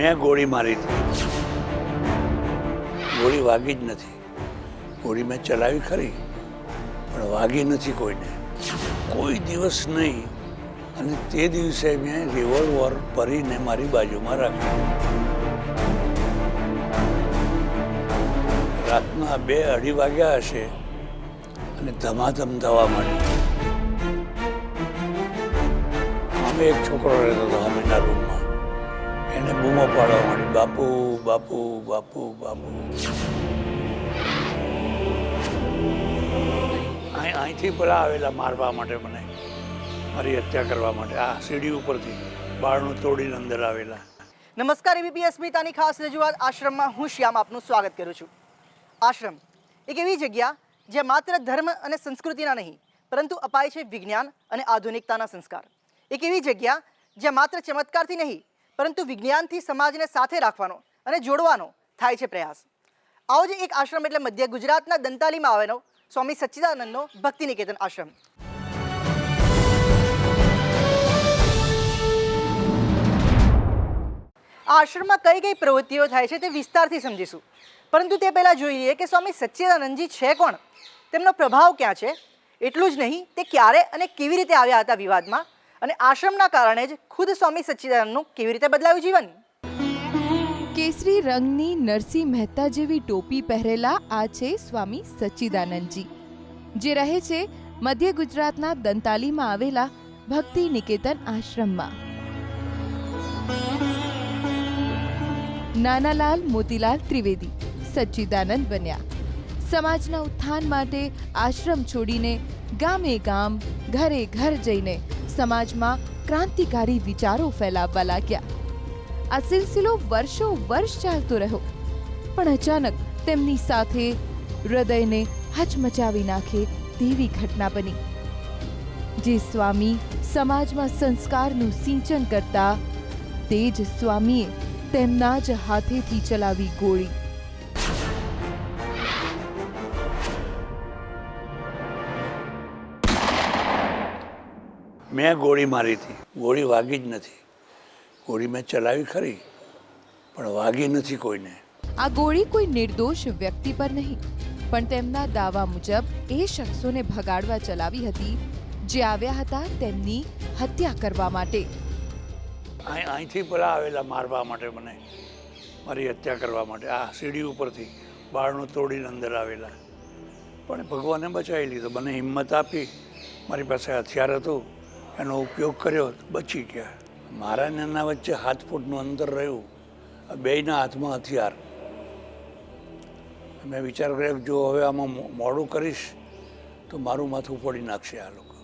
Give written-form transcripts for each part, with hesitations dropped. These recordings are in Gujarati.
મેં ગોળી મારી હતી. ગોળી વાગી જ નથી. ગોળી મેં ચલાવી ખરી, પણ વાગી નથી કોઈને, કોઈ દિવસ નહીં. અને તે દિવસે મેં રિવોલ્વર ભરીને મારી બાજુમાં રાખ્યું. રાતના 2-2:30 વાગ્યા હશે અને ધમાધમ થવા માંડી. અમે એક છોકરો રહેતો હતો અમીના રૂમમાં, એને બૂમો પાડવા માંડી, બાપુ બાપુ બાપુ બાપુ. અહીંથી પેલા આવેલા મારવા માટે, મને મારી હત્યા કરવા માટે. આ સીડી ઉપરથી બારણું તોડીને અંદર આવેલા. નમસ્કાર, એબીપી અસ્મિતાની ખાસ રજૂઆત આશ્રમમાં હું શ્યામ આપનું સ્વાગત કરું છું. આશ્રમ એક એવી જગ્યા જ્યાં માત્ર ધર્મ અને સંસ્કૃતિના નહીં, પરંતુ અપાય છે વિજ્ઞાન અને આધુનિકતાના સંસ્કાર. એક એવી જગ્યા જ્યાં માત્ર ચમત્કારથી નહીં, પરંતુ વિજ્ઞાનથી સમાજને સાથે રાખવાનો અને જોડવાનો થાય છે પ્રયાસ. આવો જ એક આશ્રમ એટલે મધ્ય ગુજરાતના દંતાલીમાં આવેલો સ્વામી સચ્ચિદાનંદનો ભક્તિ નિકેતન આશ્રમ. આ આશ્રમમાં કઈ કઈ પ્રવૃત્તિઓ થાય છે તે વિસ્તારથી સમજીશું, પરંતુ તે પહેલાં જોઈએ કે સ્વામી સચ્ચિદાનંદજી છે કોણ, તેમનો પ્રભાવ ક્યાં છે. એટલું જ નહીં, તે ક્યારે અને કેવી રીતે આવ્યા હતા વિવાદમાં, અને આશ્રમના કારણે જ ખુદ સ્વામી સચ્ચિદાનંદનું કેવી રીતે બદલાયું જીવન. કેસરી રંગની નરસિંહ મહેતા જેવી ટોપી પહેરેલા આ છે સ્વામી સચ્ચિદાનંદજી, જે રહે છે મધ્ય ગુજરાતના દંતાલીમાં આવેલા ભક્તિ નિકેતન આશ્રમમાં. નાનાલાલ મોતીલાલ ત્રિવેદી સચ્ચિદાનંદ બન્યા. સમાજના ઉત્થાન માટે આશ્રમ છોડીને ગામે ગામ, ઘરે ઘર જઈને સમાજમાં ક્રાંતિકારી વિચારો ફેલાવવા લાગ્યા. આ સિલસિલો વર્ષો વર્ષ ચાલતો રહ્યો, પણ અચાનક તેમની સાથે હૃદયને હચમચાવી નાખે તેવી ઘટના બની, જે સ્વામી સમાજમાં સંસ્કારનું સિંચન કરતા તે જ સ્વામીએ તેમના જ હાથેથી ચલાવી ગોળી. મેં ગોળી મારી હતી. ગોળી વાગી જ નથી. ગોળી મેં ચલાવી ખરી, પણ વાગી નથી કોઈને. આ ગોળી કોઈ નિર્દોષ વ્યક્તિ પર નહીં, પણ તેમના દાવા મુજબ એ શખ્સોને ભગાડવા ચલાવી હતી જે આવ્યા હતા તેમની હત્યા કરવા માટે. અહીંથી પેલા આવેલા મારવા માટે, મને મારી હત્યા કરવા માટે. આ સીડી ઉપરથી બારણું તોડીને અંદર આવેલા, પણ ભગવાને બચાવી લીધો. મને હિંમત આપી, મારી પાસે હથિયાર હતું, એનો ઉપયોગ કર્યો, બચી ગયા. મારા ને એના વચ્ચે 7 ફૂટનું અંતર રહ્યું, બેયના હાથમાં હથિયાર. મેં વિચાર કર્યો કે જો હવે આમાં મોડું કરીશ તો મારું માથું ફોડી નાખશે આ લોકો.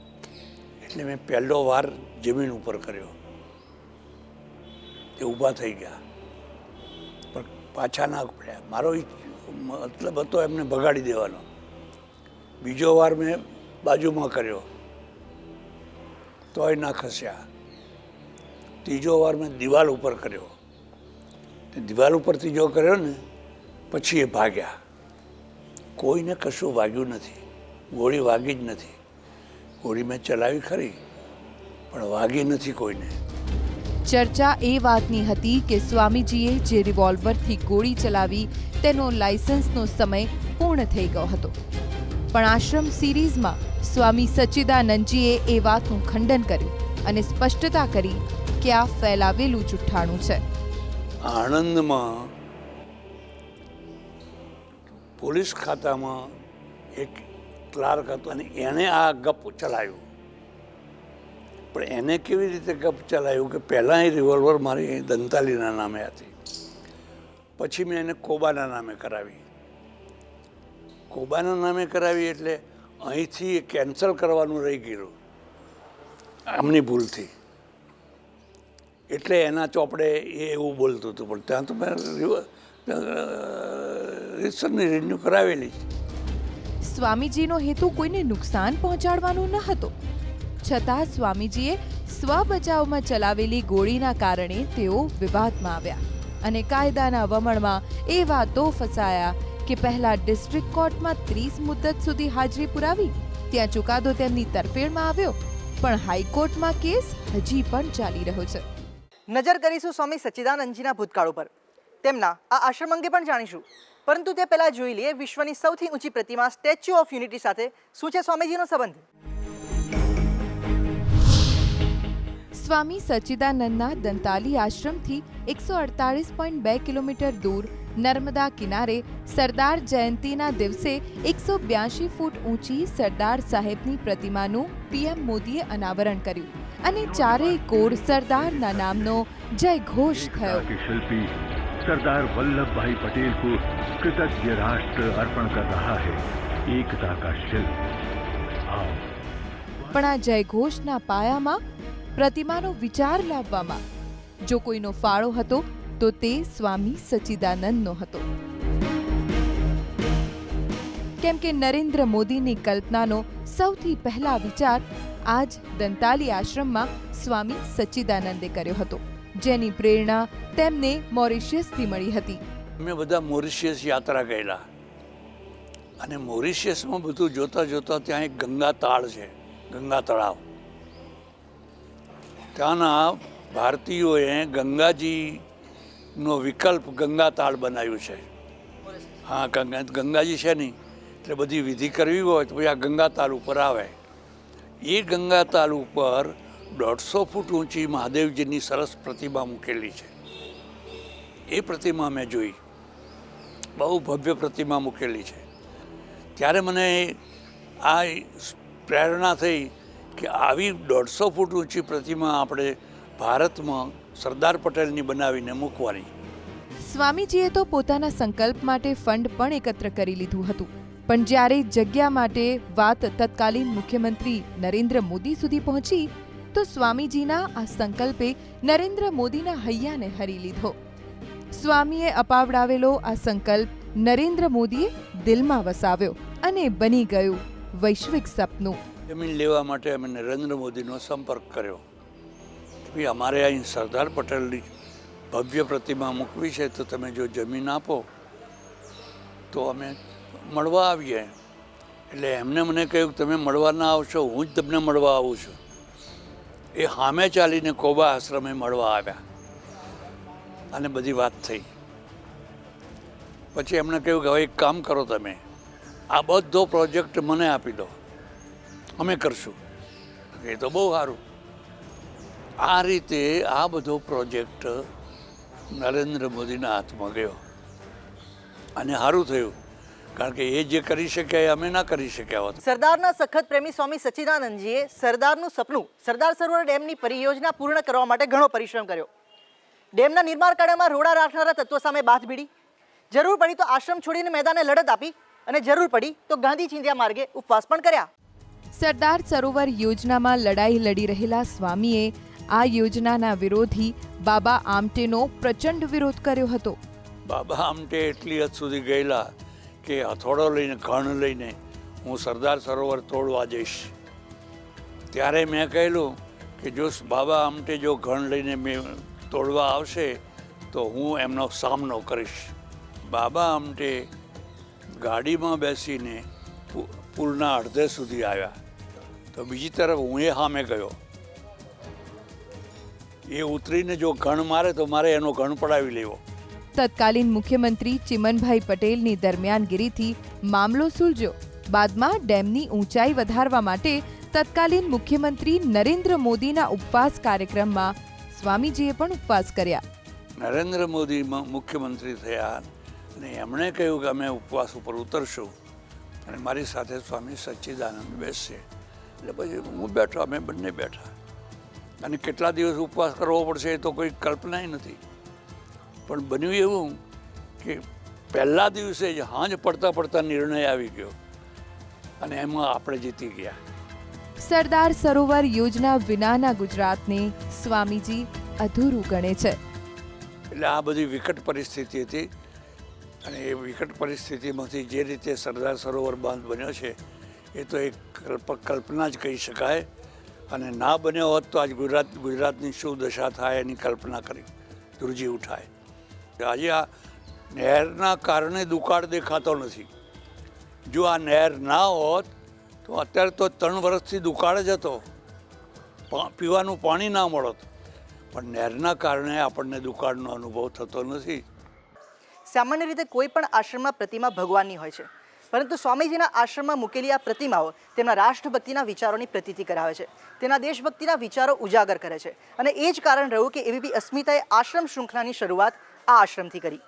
એટલે મેં પહેલો વાર જમીન ઉપર કર્યો. તે ઊભા થઈ ગયા, પણ પાછા ના પડ્યા. મારો મતલબ હતો એમને ભગાડી દેવાનો. બીજો વાર મેં બાજુમાં કર્યો, તોય ના ખસ્યા. ત્રીજો વાર મેં દિવાલ ઉપર કર્યો. તે દિવાલ ઉપર ત્રીજો કર્યો ને પછી એ ભાગ્યા. કોઈને કશું વાગ્યું નથી. ગોળી વાગી જ નથી. ગોળી મેં ચલાવી ખરી, પણ વાગી નથી કોઈને. ચર્ચા એ વાતની હતી કે સ્વામીજીએ જે રિવોલ્વરથી ગોળી ચલાવી તેનો લાયસન્સનો સમય પૂર્ણ થઈ ગયો હતો. પણ આશ્રમ સિરીઝમાં સ્વામી સચ્ચિદાનંદજીએ એ વાતનું ખંડન કર્યું અને સ્પષ્ટતા કરી કે આ ફેલાવેલું જુઠ્ઠાણું છે. આણંદમાં પોલીસ ખાતામાં એક ક્લાર્ક હતો અને એણે આ ગપ ચલાવ્યું. પણ એને કેવી રીતે ગપ ચલાવ્યું કે પહેલાં એ રિવોલ્વર મારી દંતાલીના નામે હતી, પછી મેં એને કોબાના નામે કરાવી. કોબાના નામે કરાવી એટલે અહીંથી એ કેન્સલ કરવાનું રહી ગયું આમની ભૂલથી. એટલે એના ચોપડે એ એવું બોલતું હતું, પણ ત્યાં તો મેં રજિસ્ટરની રિન્યુ કરાવેલી. સ્વામીજીનો હેતુ કોઈને નુકસાન પહોંચાડવાનો ન હતો, છતાં સ્વામીજીએ સ્વ બચાવમાં ચલાવેલી ગોળીના કારણે તેઓ વિવાદમાં આવ્યા અને કાયદાના વમળમાં એ વાતો ફસાયા કે પહેલા ડિસ્ટ્રિક્ટ કોર્ટમાં 30 મુદ્દત સુધી હાજરી પુરાવી, ત્યાં ચુકાદો તેમની તરફેણમાં આવ્યો, પણ હાઈકોર્ટમાં કેસ હજી પણ ચાલી રહ્યો છે. નજર કરીશું સ્વામી સચ્ચિદાનંદજીના ભૂતકાળ ઉપર, તેમના આ આશ્રમ અંગે પણ જાણીશું. પરંતુ તે પહેલાં જોઈ લઈએ વિશ્વની સૌથી ઊંચી પ્રતિમા સ્ટેચ્યુ ઓફ યુનિટી સાથે શું છે સ્વામીજીનો સંબંધ. સ્વામી સચ્ચિદાનંદના દંતાલી આશ્રમથી 148.2 કિલોમીટર દૂર નર્મદા કિનારે સરદાર જયંતીના દિવસે 182 ફૂટ ઊંચી સરદાર સાહેબની પ્રતિમાનું પીએમ મોદીએ અનાવરણ કર્યું અને ચારેય કોર સરદારના નામનો જય ઘોષ થયો. शिल्पी सरदार वल्लभ भाई पटेल को कृतज्ञ राष्ट्र अर्पण कर रहा है एकता का शिल्प. आओ. પણ આ જય ઘોષના પાયામાં પ્રતિમાનો વિચાર લાવવામાં જો કોઈનો ફાળો હતો તો તે સ્વામી સચ્ચિદાનંદનો હતો. કેમ કે નરેન્દ્ર મોદીની કલ્પનાનો સૌથી પહેલા વિચાર આ જ દંતાલી આશ્રમમાં સ્વામી સચ્ચિદાનંદે કર્યો હતો, જેની પ્રેરણા તેમને મોરિશિયસથી મળી હતી. અમે બધા મોરિશિયસ યાત્રા ગયેલા અને મોરિશિયસમાં બધું જોતાં જોતાં ત્યાં એક ગંગા તાળ છે, ગંગા તળાવ. ત્યાંના ભારતીયોએ ગંગાજીનો વિકલ્પ ગંગા તાળ બનાવ્યું છે. હા, ગંગાજી છે નહીં એટલે બધી વિધિ કરવી હોય તો પછી આ ગંગા તાળ ઉપર આવે. એ ગંગા તાળ ઉપર 150 ફૂટ ઊંચી મહાદેવજીની સરસ પ્રતિમા મૂકેલી છે. એ પ્રતિમા મેં જોઈ, બહુ ભવ્ય પ્રતિમા મૂકેલી છે. ત્યારે મને આ પ્રેરણા થઈ કે આવી 150 ફૂટ ઊંચી પ્રતિમા આપણે ભારતમાં સરદાર પટેલની બનાવીને મૂકવાની. સ્વામીજીએ તો પોતાના સંકલ્પ માટે ફંડ પણ એકત્ર કરી લીધું હતું, પણ જ્યારે જગ્યા માટે વાત તત્કાલીન મુખ્યમંત્રી નરેન્દ્ર મોદી સુધી પહોંચી તો સ્વામીજીના આ સંકલ્પે નરેન્દ્ર મોદીના હૈયાને હરી લીધો. સ્વામીએ અપાવડાવેલો આ સંકલ્પ નરેન્દ્ર મોદીએ દિલમાં વસાવ્યો અને બની ગયું વૈશ્વિક સપનું. જમીન લેવા માટે અમે નરેન્દ્ર મોદીનો સંપર્ક કર્યો. ભાઈ, અમારે અહીં સરદાર પટેલની ભવ્ય પ્રતિમા મૂકવી છે તો તમે જો જમીન આપો તો અમે મળવા આવીએ. એટલે એમને મને કહ્યું કે તમે મળવા ના આવશો, હું જ તમને મળવા આવું છું. એ સામે ચાલીને કોબા આશ્રમે મળવા આવ્યા અને બધી વાત થઈ. પછી એમણે કહ્યું કે હવે એક કામ કરો, તમે આ બધો પ્રોજેક્ટ મને આપી દો, અમે કરશું. એ તો બહુ સારું. આ રીતે આ બધો પ્રોજેક્ટ નરેન્દ્ર મોદીના હાથમાં ગયો અને સારું થયું, કારણ કે એ જે કરી શક્યા એ અમે ના કરી શક્યા હોત. સરદારના સખત પ્રેમી સ્વામી સચ્ચિદાનંદજીએ સરદારનું સપનું સરદાર સરોવર ડેમની પરિયોજના પૂર્ણ કરવા માટે ઘણો પરિશ્રમ કર્યો. ડેમના નિર્માણ કાર્યમાં રોડા રાખનારા તત્વો સામે બાથ ભીડી, જરૂર પડી તો આશ્રમ છોડીને મેદાને લડત આપી અને જરૂર પડી તો ગાંધી ચિંધ્યા માર્ગે ઉપવાસ પણ કર્યા. સરદાર સરોવર યોજનામાં લડાઈ લડી રહેલા સ્વામીએ આ યોજનાના વિરોધી બાબા આમટેનો પ્રચંડ વિરોધ કર્યો હતો. બાબા આમટે એટલી હદ સુધી ગયેલા કે હથોડો લઈને, ઘણ લઈને હું સરદાર સરોવર તોડવા જઈશ. ત્યારે મેં કહેલું કે જો બાબા આમટે જો ઘણ લઈને મેં તોડવા આવશે તો હું એમનો સામનો કરીશ. બાબા આમટે ગાડીમાં બેસીને પુલના અડધે સુધી આવ્યા તો બીજી તરફ હું એ સામે ગયો. એ ઉતરીને જો ઘણ મારે તો મારે એનો ઘણ પડાવી લેવો. તત્કાલીન મુખ્યમંત્રી ચિમનભાઈ પટેલની દરમિયાનગીરીથી મામલો સુલઝ્યો. બાદમાં ડેમની ઊંચાઈ વધારવા માટે તત્કાલીન મુખ્યમંત્રી નરેન્દ્ર મોદીના ઉપવાસ કાર્યક્રમમાં સ્વામીજીએ પણ ઉપવાસ કર્યા. નરેન્દ્ર મોદી મુખ્યમંત્રી થયા અને એમણે કહ્યું કે અમે ઉપવાસ ઉપર ઉતરશું અને મારી સાથે સ્વામી સચ્ચિદાનંદ બેસશે. એટલે પછી હું બેઠો, અમે બંને બેઠા. અને કેટલા દિવસ ઉપવાસ કરવો પડશે એ તો કોઈ કલ્પના નથી. પણ બન્યું એવું કે પહેલા દિવસે જ હાંજ પડતા પડતા નિર્ણય આવી ગયો અને એમાં આપણે જીતી ગયા. સરદાર સરોવર યોજના વિનાના ગુજરાતને સ્વામીજી અધૂરું ગણે છે. એટલે આ બધી વિકટ પરિસ્થિતિ હતી અને એ વિકટ પરિસ્થિતિમાંથી જે રીતે સરદાર સરોવર બાંધ બન્યો છે એ તો એક કલ્પના જ કહી શકાય. અને ના બન્યો હોત તો આજ ગુજરાતની શું દશા થાય એની કલ્પના કરી ધ્રુજી ઉઠાય. આજે આ નહેરના કારણે દુકાળ દેખાતો નથી. જો આ નહેર ના હોત તો અત્યારે તો 3 વર્ષથી દુકાળ જ હતો, પીવાનું પાણી ના મળત. પણ નહેરના કારણે આપણને દુકાળનો અનુભવ થતો નથી. સામાન્ય રીતે કોઈ પણ આશ્રમમાં પ્રતિમા ભગવાનની હોય છે, પરંતુ સ્વામીજીના આશ્રમમાં મૂકેલી આ પ્રતિમાઓ તેમના રાષ્ટ્રભક્તિના વિચારોની પ્રતીતિ કરાવે છે, તેના દેશભક્તિના વિચારો ઉજાગર કરે છે. અને એ જ કારણ રહ્યું કે એબીપી અસ્મિતાએ આશ્રમ શૃંખલાની શરૂઆત આ આશ્રમથી કરી.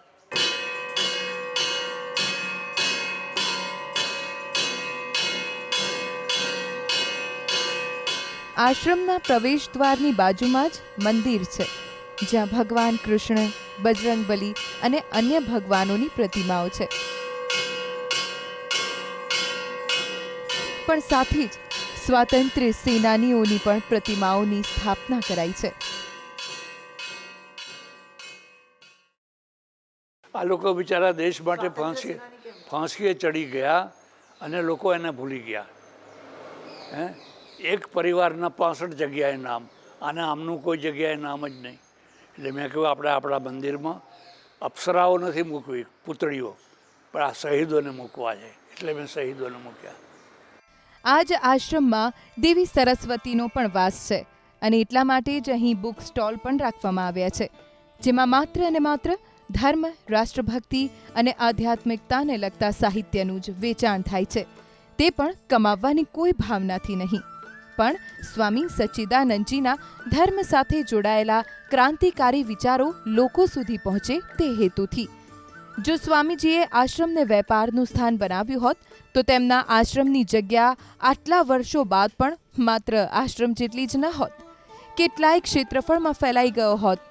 આશ્રમના પ્રવેશ દ્વારની બાજુમાં જ મંદિર છે, જ્યાં ભગવાન કૃષ્ણ, બજરંગબલી અને અન્ય ભગવાનોની પ્રતિમાઓ છે. પણ સાથે જ સ્વાતંત્ર્ય સેનાનીઓની પણ પ્રતિમાઓની સ્થાપના કરાઈ છે. આ લોકો બિચારા દેશ માટે ફાંસીએ ચડી ગયા અને લોકો એને ભૂલી ગયા. એક પરિવારના 65 જગ્યાએ નામ, અને આમનું કોઈ જગ્યાએ નામ જ નહીં. એટલે મેં કહ્યું આપણે આપણા મંદિરમાં અપ્સરાઓ નથી મૂકવી, પુતળીઓ, પણ આ શહીદોને મૂકવા છે, એટલે મેં શહીદોને મૂક્યા. આ જ આશ્રમમાં દેવી સરસ્વતીનો પણ વાસ છે, અને એટલા માટે જ અહીં બુક સ્ટોલ પણ રાખવામાં આવ્યા છે, જેમાં માત્ર અને માત્ર ધર્મ, રાષ્ટ્રભક્તિ અને આધ્યાત્મિકતાને લગતા સાહિત્યનું જ વેચાણ થાય છે. તે પણ કમાવવાની કોઈ ભાવનાથી નહીં, પણ સ્વામી સચ્ચિદાનંદજીના ધર્મ સાથે જોડાયેલા ક્રાંતિકારી વિચારો લોકો સુધી પહોંચે તે હેતુથી. જો સ્વામીજીએ આશ્રમને વેપારનું સ્થાન બનાવ્યું હોત તો તેમના આશ્રમની જગ્યા આટલા વર્ષો બાદ પણ માત્ર આશ્રમ જેટલી જ ન હોત, કેટલાય ક્ષેત્રફળમાં ફેલાઈ ગયો હોત.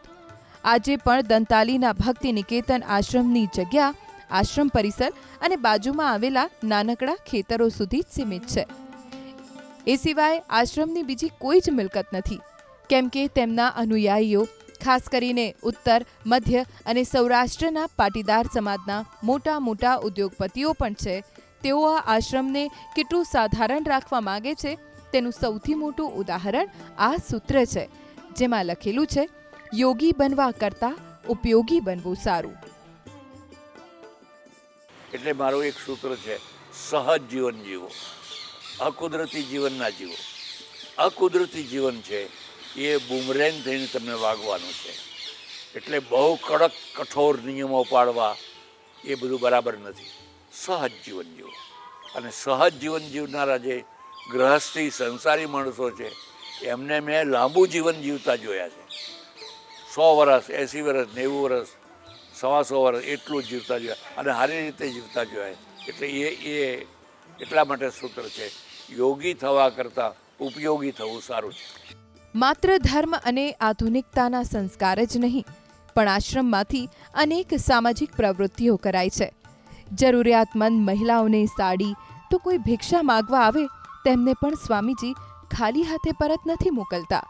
આજે પણ દંતાલીના ભક્તિ નિકેતન આશ્રમની જગ્યા આશ્રમ પરિસર અને બાજુમાં આવેલા નાનકડા ખેતરો સુધી જ સીમિત છે. એ સિવાય આશ્રમની બીજી કોઈ જ મિલકત નથી, કેમ કે તેમના અનુયાયીઓ, ખાસ કરીને ઉત્તર, મધ્ય અને સૌરાષ્ટ્રના પાટીદાર સમાજના મોટા મોટા ઉદ્યોગપતિઓ પણ છે. તેઓ આ આશ્રમને કેટલું સાધારણ રાખવા માગે છે તેનું સૌથી મોટું ઉદાહરણ આ સૂત્ર છે, જેમાં લખેલું છે, યોગી બનવા કરતાં ઉપયોગી બનવું સારું. એટલે મારું એક સૂત્ર છે, સહજ જીવન જીવો, અકુદરતી જીવન ના જીવો. અકુદરતી જીવન છે એ બુમરેંગ થઈને તમને વાગવાનું છે. એટલે બહુ કડક કઠોર નિયમો પાડવા એ બધું બરાબર નથી. સહજ જીવન જીવો. અને સહજ જીવન જીવનારા જે ગ્રહસ્થી સંસારી માણસો છે એમને મેં લાંબુ જીવન જીવતા જોયા છે. 100 વર્ષ, 80 વર્ષ, 90 વર્ષ, 125 વર્ષ એટલું જ જીવતા જોયા, અને સારી રીતે જીવતા જોયા. એટલે એ એટલા માટે સૂત્ર છે, યોગી થવા કરતાં ઉપયોગી થવું સારું છે. માત્ર ધર્મ અને આધુનિકતાના સંસ્કાર જ નહીં, પણ આશ્રમમાંથી અનેક સામાજિક પ્રવૃત્તિઓ કરાય છે. જરૂરિયાતમંદ મહિલાઓને સાડી, તો કોઈ ભિક્ષા માગવા આવે તેમને પણ સ્વામીજી ખાલી હાથે પરત નથી મોકલતા.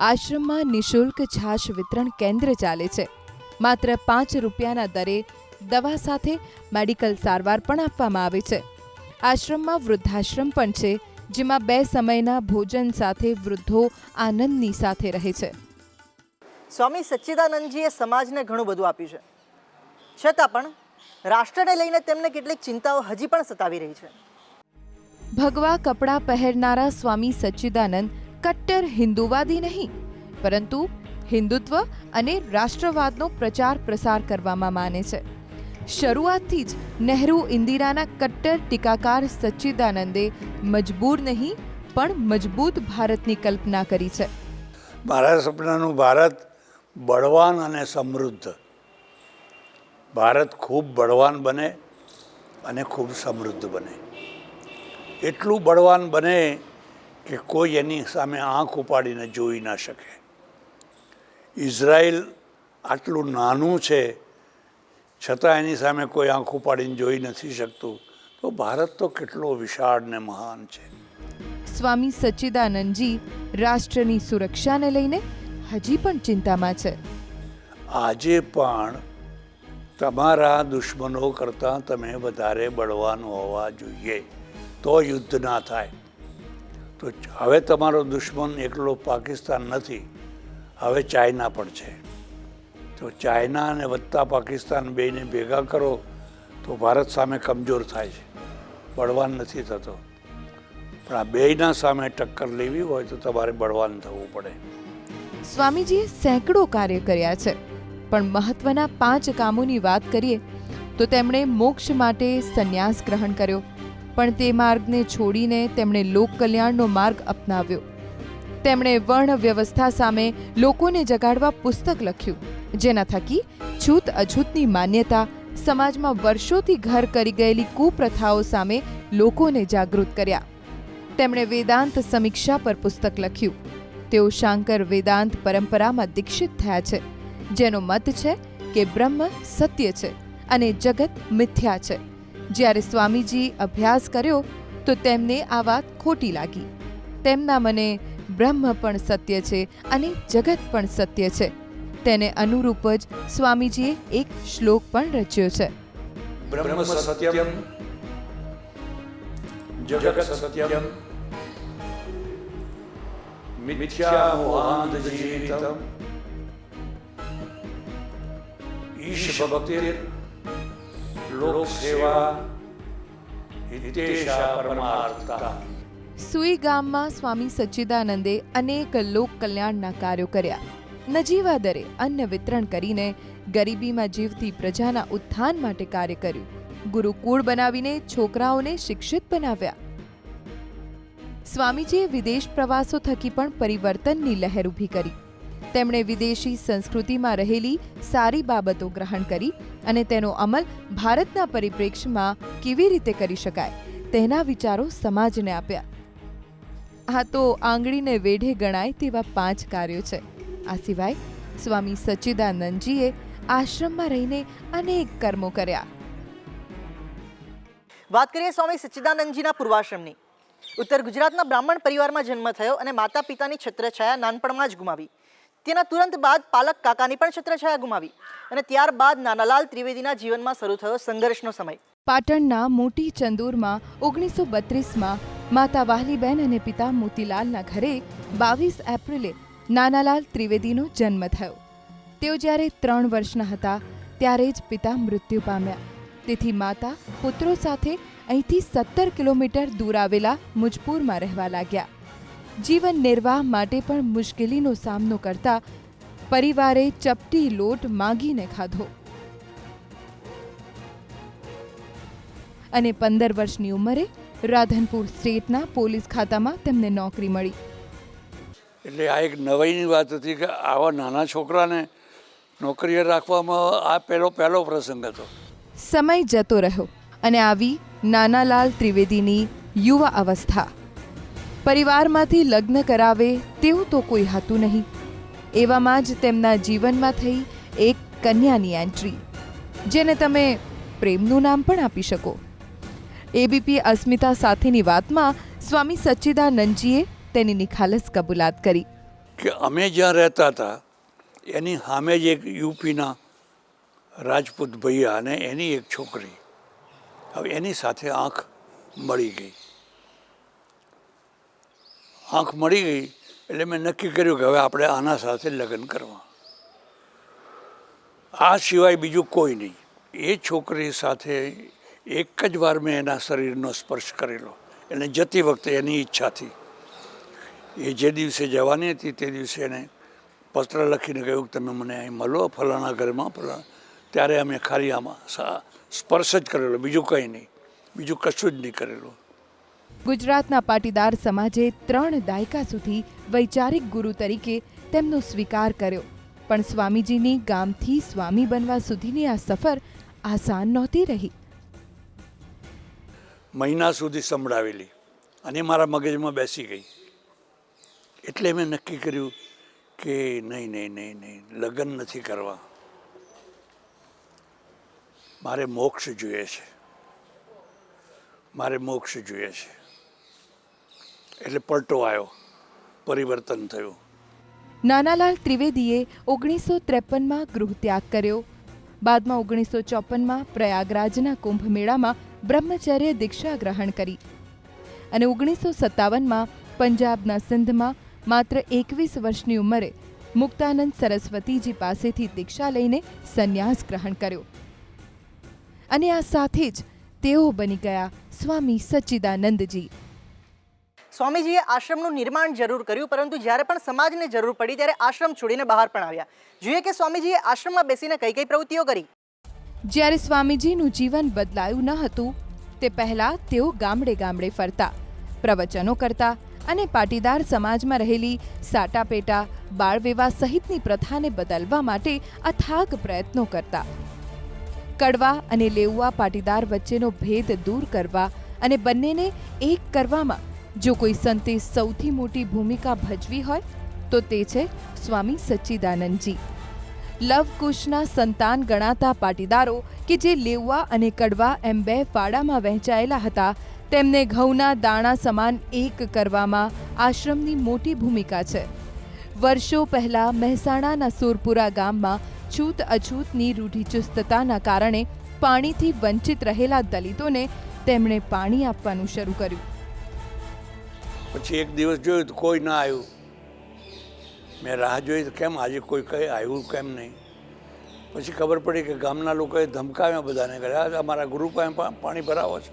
આશ્રમમાં નિઃશુલ્ક છાશ વિતરણ કેન્દ્ર ચાલે છે. માત્ર 5 રૂપિયાના દરે દવા સાથે મેડિકલ સારવાર પણ આપવામાં આવે છે. આશ્રમમાં વૃદ્ધાશ્રમ પણ છે, જેમાં 2 સમયના ભોજન સાથે વૃદ્ધો આનંદની સાથે રહે છે. સ્વામી સચ્ચિદાનંદજીએ સમાજને ઘણું બધું આપ્યું છે, છતાં પણ રાષ્ટ્રને લઈને તેમને કેટલીક ચિંતાઓ હજી પણ સતાવી રહી છે. ભગવા કપડાં પહેરનારા સ્વામી સચ્ચિદાનંદ કટ્ટર હિન્દુવાદી નહીં, પરંતુ હિન્દુત્વ અને રાષ્ટ્રવાદનો પ્રચાર પ્રસાર કરવામાં માને છે. શરૂઆતથી જ નહેરુ ઇન્દિરાના કટ્ટર ટીકાકાર સચ્ચિદાનંદે મજબૂર નહીં પણ મજબૂત ભારતની કલ્પના કરી છે. મારા સપનાનું ભારત બળવાન અને સમૃદ્ધ. ભારત ખૂબ બળવાન બને અને ખૂબ સમૃદ્ધ બને. એટલું બળવાન બને કે કોઈ એની સામે આંખ ઉપાડીને જોઈ ના શકે. ઇઝરાયલ આટલું નાનું છે છતાં એની સામે કોઈ આંખ ઉપાડીને જોઈ નથી શકતું, તો ભારત તો કેટલો વિશાળ ને મહાન છે. સ્વામી સચ્ચિદાનંદજી રાષ્ટ્રની સુરક્ષાને લઈને હજી પણ ચિંતામાં છે. આજે પણ તમારા દુશ્મનો કરતાં તમે વધારે બળવાન હોવા જોઈએ, તો યુદ્ધ ના થાય. તો હવે તમારો દુશ્મન એકલો પાકિસ્તાન નથી, હવે ચાઇના પણ છે. તો ચાઇના અને વધતા પાકિસ્તાન બેને ભેગા કરો તો ભારત સામે કમજોર થાય છે, બળવાન નથી થતો. પણ આ બેયના સામે ટક્કર લેવી હોય તો તમારે બળવાન થવું પડે. સ્વામીજીએ સેંકડો કાર્ય કર્યા છે, પણ મહત્વના 5 કામોની વાત કરીએ તો તેમણે મોક્ષ માટે સંન્યાસ ગ્રહણ કર્યો, પણ તે માર્ગને છોડીને તેમણે લોક કલ્યાણનો માર્ગ અપનાવ્યો. તેમણે વર્ણ વ્યવસ્થા સામે લોકોને જગાડવા પુસ્તક લખ્યું, જેના થકી છૂત અછૂતની માન્યતા, સમાજમાં વર્ષોથી ઘર કરી ગયેલી કુપ્રથાઓ સામે લોકોને જાગૃત કર્યા. તેમણે વેદાંત સમીક્ષા પર પુસ્તક લખ્યું. તેઓ શાંકર વેદાંત પરંપરામાં દીક્ષિત થયા છે, જેનો મત છે કે બ્રહ્મ સત્ય છે અને જગત મિથ્યા છે. જ્યારે સ્વામીજી અભ્યાસ કર્યો તો તેમને આ વાત ખોટી લાગી. તેમના મને બ્રહ્મ પણ સત્ય છે અને જગત પણ સત્ય છે, તેને અનુરૂપ જ સ્વામીજીએ એક શ્લોક પણ રચ્યો છે. બ્રહ્મ સત્યમ જગત સત્યમ મિથ્યા મોહાંત જીવિતમ ઈશ ભક્તિર લોક સેવા હિતેશા પરમાર્થતા. સુઈ ગામમાં સ્વામી સચ્ચિદાનંદે અનેક લોક કલ્યાણના કાર્યો કર્યા. નજીવા દરે અન્ન વિતરણ કરીને ગરીબીમાં જીવતી પ્રજાના ઉત્થાન માટે કાર્ય કર્યું. ગુરુકુળ બનાવીને છોકરાઓને શિક્ષિત બનાવ્યા. સ્વામીજીએ વિદેશ પ્રવાસો થકી પણ પરિવર્તનની લહેર ઊભી કરી. તેમણે વિદેશી સંસ્કૃતિમાં રહેલી સારી બાબતો ગ્રહણ કરી અને તેનો અમલ ભારતના પરિપ્રેક્ષ્યમાં કેવી રીતે કરી શકાય તેના વિચારો સમાજને આપ્યા. આ તો આંગળીને વેઢે ગણાય તેવા 5 કાર્યો છે. આ સિવાય સ્વામી સચ્ચિદાનંદજીએ આશ્રમમાં રહીને અનેક કર્મો કર્યા. વાત કરીએ સ્વામી સચ્ચિદાનંદજીના પૂર્વાશ્રમની. ઉત્તર ગુજરાતના બ્રાહ્મણ પરિવારમાં જન્મ થયો અને માતા પિતાની છત્રછાયા નાનપણમાં જ ગુમાવી. તેના તુરંત બાદ પાલક કાકાની પણ છત્રછાયા ગુમાવી અને ત્યારબાદ નાનાલાલ ત્રિવેદીના જીવનમાં શરૂ થયો સંઘર્ષનો સમય. પાટણના મોટી ચંદુરમાં 1932માં માતા વાહલીબેન અને પિતા મોતીલાલના ઘરે 22 એપ્રિલે નાનાલાલ ત્રિવેદીનો જન્મ થયો. તેઓ જ્યારે 3 વર્ષના હતા ત્યારે જ પિતા મૃત્યુ પામ્યા. તેથી માતા પુત્રો સાથે અહીંથી 17 કિલોમીટર દૂર આવેલા મુજપુરમાં રહેવા લાગ્યા. જીવન નિર્વાહ માટે પણ મુશ્કેલીનો સામનો કરતા પરિવારે ચપટી લોટ માંગીને ખાધો અને 15 વર્ષની ઉંમરે રાધનપુર સ્ટેટના પોલીસ ખાતામાં તેમને નોકરી મળી. એટલે આ એક નવાઈની વાત હતી કે આવા નાના છોકરાને નોકરીએ રાખવામાં આ પહેલો પ્રસંગ હતો. સમય જતો રહ્યો અને આવી નાનાલાલ ત્રિવેદીની યુવા અવસ્થા. પરિવારમાંથી લગ્ન કરાવે તેવું તો કોઈ હતું નહીં. એવામાં જ તેમના જીવનમાં થઈ એક કન્યાની એન્ટ્રી, જેને તમે પ્રેમનું નામ પણ આપી શકો. એબીપી અસ્મિતા સાથેની વાતમાં સ્વામી સચ્ચિદાનંદજીએ તેની નિખાલસ કબૂલાત કરી કે અમે જ્યાં રહેતા હતા એની સામે જ એક યુપીના રાજપૂત ભૈયા અને એની એક છોકરી, હવે એની સાથે આંખ મળી ગઈ. આંખ મળી ગઈ એટલે મેં નક્કી કર્યું કે હવે આપણે આના સાથે લગ્ન કરવા. આ સિવાય બીજું કોઈ નહીં. એ છોકરી સાથે એક જ વાર મેં એના શરીરનો સ્પર્શ કરેલો, એને જતી વખતે એની ઈચ્છાથી. એ જે દિવસે જવાની હતી તે દિવસે એને પત્ર લખીને કહ્યું કે તમે મને અહીં મળો ફલાણા ઘરમાં ફલાણા. ત્યારે અમે ખાલી આમાં સ્પર્શ જ કરેલો, બીજું કંઈ નહીં, બીજું કશું જ નહીં કરેલું. ગુજરાતના પાટીદાર સમાજે 3 દાયકા સુધી વૈચારિક ગુરુ તરીકે તેમનો સ્વીકાર કર્યો, પણ સ્વામીજીની ગામથી સ્વામી બનવા સુધીની આ સફર આસાન નહોતી રહી. મહિના સુધી સંભળાવેલી અને મારા મગજમાં બેસી ગઈ. એટલે મેં નક્કી કર્યું કે નહીં, લગ્ન નથી કરવા, મારે મોક્ષ જોઈએ છે, મારે મોક્ષ જોઈએ છે. એટલે પલટો આવ્યો, પરિવર્તન થયું. નાનાલાલ ત્રિવેદીએ 1953માં ગૃહત્યાગ કર્યો. બાદમાં 1954માં પ્રયાગરાજના કુંભ મેળામાં બ્રહ્મચર્ય દીક્ષા ગ્રહણ કરી અને 1957માં પંજાબના સિંધમાં માત્ર 21 વર્ષની ઉંમરે મુક્તાનંદ સરસ્વતીજી પાસેથી દીક્ષા લઈને સંન્યાસ ગ્રહણ કર્યો. અને આ સાથે જ તેઓ બની ગયા સ્વામી સચ્ચિદાનંદજી. સ્વામીજીએ આશ્રમનું નિર્માણ જરૂર કર્યું, પરંતુ જ્યારે પણ સમાજને જરૂર પડી ત્યારે આશ્રમ છોડીને બહાર પણ આવ્યા. જોઈએ કે સ્વામીજીએ આશ્રમમાં બેસીને કઈ કઈ પ્રવૃત્તિઓ કરી. જ્યારે સ્વામીજીનું જીવન બદલાયું ન હતું તે પહેલાં તેઓ ગામડે ગામડે ફરતા, પ્રવચનો કરતા અને પાટીદાર સમાજમાં રહેલી સાટાપેટા, બાળ વિવાહ સહિતની પ્રથાને બદલવા માટે અથાગ પ્રયત્નો કરતા. કડવા અને લેઉવા પાટીદાર વચ્ચેનો ભેદ દૂર કરવા અને બંનેને એક કરવામાં જો કોઈ સંતે સૌથી મોટી ભૂમિકા ભજવી હોય તો તે છે સ્વામી સચ્ચિદાનંદજી. લવકુશના સંતાન ગણાતા પાટીદારો કે જે લેઉવા અને કડવા એમ બે ફાળામાં વહેંચાયેલા હતા, તેમને ઘઉંના દાણા સમાન એક કરવામાં આશ્રમની મોટી ભૂમિકા છે. વર્ષો પહેલા મહેસાણાના સુરપુરા ગામમાં છૂત અછૂતની રૂઢિચુસ્તતાના કારણે પાણીથી વંચિત રહેલા દલિતોને તેમણે પાણી આપવાનું શરૂ કર્યું. પછી એક દિવસ જોયું તો કોઈ ના આવ્યું. મેં રાહ જોઈ તો કેમ આજે કોઈ કંઈ આવ્યું કેમ નહીં. પછી ખબર પડી કે ગામના લોકોએ ધમકાવ્યા બધાને, કર્યા અમારા ગુરુ પાસે પાણી ભરાવો છે.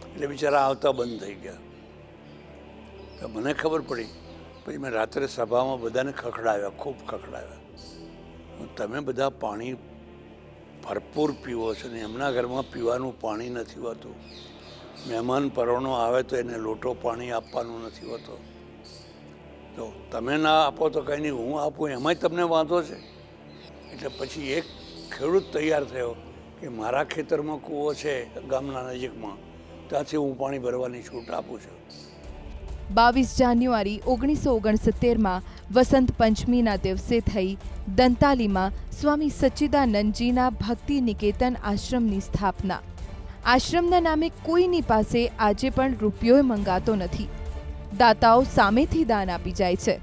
એટલે બિચારા આવતા બંધ થઈ ગયા. તો મને ખબર પડી. પછી મેં રાત્રે સભામાં બધાને ખખડાવ્યા, ખૂબ ખખડાવ્યા. તમે બધા પાણી ભરપૂર પીવો છો ને એમના ઘરમાં પીવાનું પાણી નથી હોતું. મહેમાન પરોણો આવે તો એને લોટો પાણી આપવાનું નથી હોતો. તો તમે ના આપો તો કંઈ નહીં, હું આપું એમાંય તમને વાંધો છે. એટલે પછી એક ખેડૂત તૈયાર થયો કે મારા ખેતરમાં કૂવો છે ગામના નજીકમાં, ત્યાંથી હું પાણી ભરવાની છૂટ આપું છું. 22 જાન્યુઆરી 1969માં વસંત પંચમીના દિવસે થઈ દંતાલીમાં સ્વામી સચ્ચિદાનંદજીના ભક્તિ નિકેતન આશ્રમની સ્થાપના. આશ્રમના નામે કોઈની પાસે આજે પણ રૂપિયો મંગાતો નથી. દાતાઓ સામેથી દાન આપી જાય છે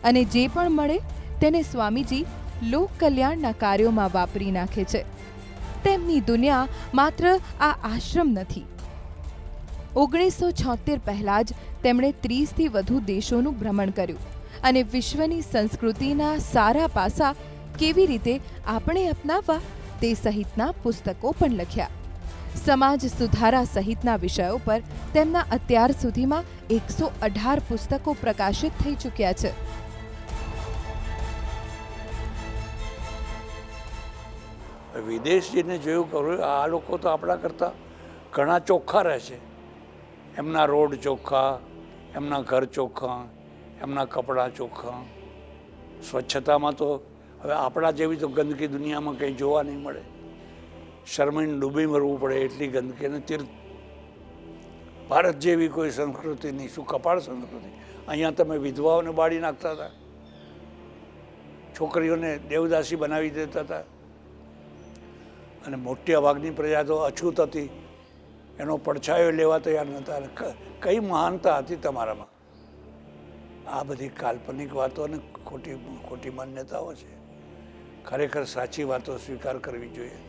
અને જે પણ મળે તેને સ્વામીજી લોક કલ્યાણના કાર્યોમાં વાપરી નાખે છે. તેમની દુનિયા માત્ર આ આશ્રમ નથી. 1976 પહેલાં જ તેમણે 30થી વધુ દેશોનું ભ્રમણ કર્યું અને વિશ્વની સંસ્કૃતિના સારા પાસા કેવી રીતે આપણે અપનાવવા તે સહિતના પુસ્તકો પણ લખ્યા. સમાજ સુધારા સહિતના વિષયો પર તેમના અત્યાર સુધીમાં 118 પુસ્તકો પ્રકાશિત થઈ ચૂક્યા છે. વિદેશ જઈને જોયું કરું, આ લોકો તો આપણા કરતાં ઘણા ચોખ્ખા રહે છે. એમના રોડ ચોખ્ખા, એમના ઘર ચોખ્ખા, એમના કપડાં ચોખ્ખા. સ્વચ્છતામાં તો હવે આપણા જેવી તો ગંદકી દુનિયામાં કંઈ જોવા નહીં મળે. શરમીને ડૂબી મરવું પડે એટલી ગંદકી. અને તીર્થ ભારત જેવી કોઈ સંસ્કૃતિ નહીં, શું કપાળ સંસ્કૃતિ. અહીંયા તમે વિધવાઓને બાળી નાખતા હતા, છોકરીઓને દેવદાસી બનાવી દેતા હતા, અને મોટી ભાગની પ્રજા તો અછૂત હતી, એનો પડછાયો લેવા તૈયાર નહોતા. કઈ મહાનતા હતી તમારામાં. આ બધી કાલ્પનિક વાતો અને ખોટી માન્યતાઓ છે. ખરેખર સાચી વાતો સ્વીકાર કરવી જોઈએ.